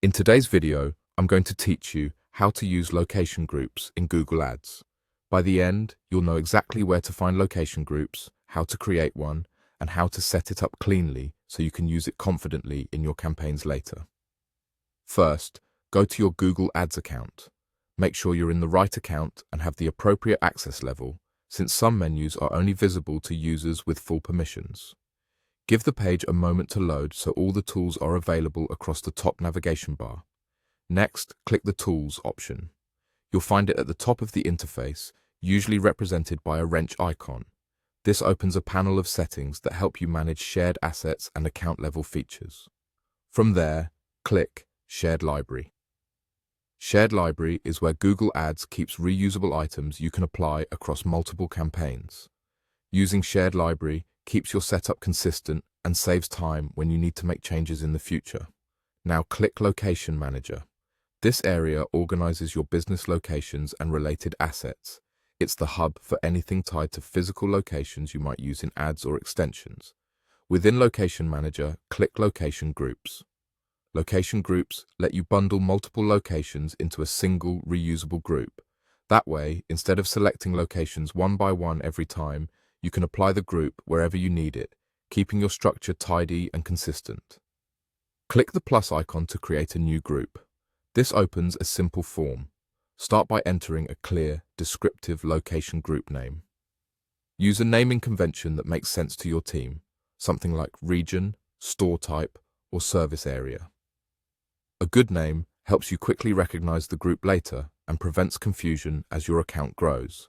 In today's video, I'm going to teach you how to use location groups in Google Ads. By the end, you'll know exactly where to find location groups, how to create one, and how to set it up cleanly so you can use it confidently in your campaigns later. First, go to your Google Ads account. Make sure you're in the right account and have the appropriate access level, since some menus are only visible to users with full permissions. Give the page a moment to load so all the tools are available across the top navigation bar. Next, click the Tools option. You'll find it at the top of the interface, usually represented by a wrench icon. This opens a panel of settings that help you manage shared assets and account-level features. From there, click Shared Library. Shared Library is where Google Ads keeps reusable items you can apply across multiple campaigns. Using Shared Library keeps your setup consistent and saves time when you need to make changes in the future. Now click Location Manager. This area organizes your business locations and related assets. It's the hub for anything tied to physical locations you might use in ads or extensions. Within Location Manager, click Location Groups. Location groups let you bundle multiple locations into a single reusable group. That way, instead of selecting locations one by one every time, you can apply the group wherever you need it, keeping your structure tidy and consistent. Click the plus icon to create a new group. This opens a simple form. Start by entering a clear, descriptive location group name. Use a naming convention that makes sense to your team, something like region, store type, or service area. A good name helps you quickly recognize the group later and prevents confusion as your account grows.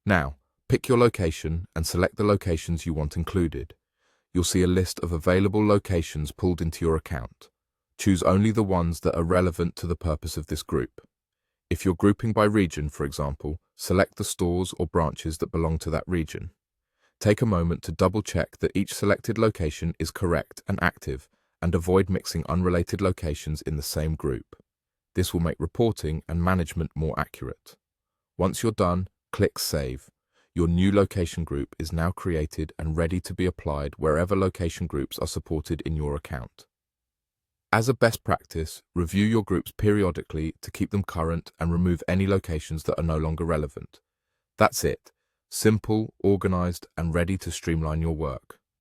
Now, pick your location and select the locations you want included. You'll see a list of available locations pulled into your account. Choose only the ones that are relevant to the purpose of this group. If you're grouping by region, for example, select the stores or branches that belong to that region. Take a moment to double-check that each selected location is correct and active, and avoid mixing unrelated locations in the same group. This will make reporting and management more accurate. Once you're done, click Save. Your new location group is now created and ready to be applied wherever location groups are supported in your account. As a best practice, review your groups periodically to keep them current and remove any locations that are no longer relevant. That's it. Simple, organized, and ready to streamline your work.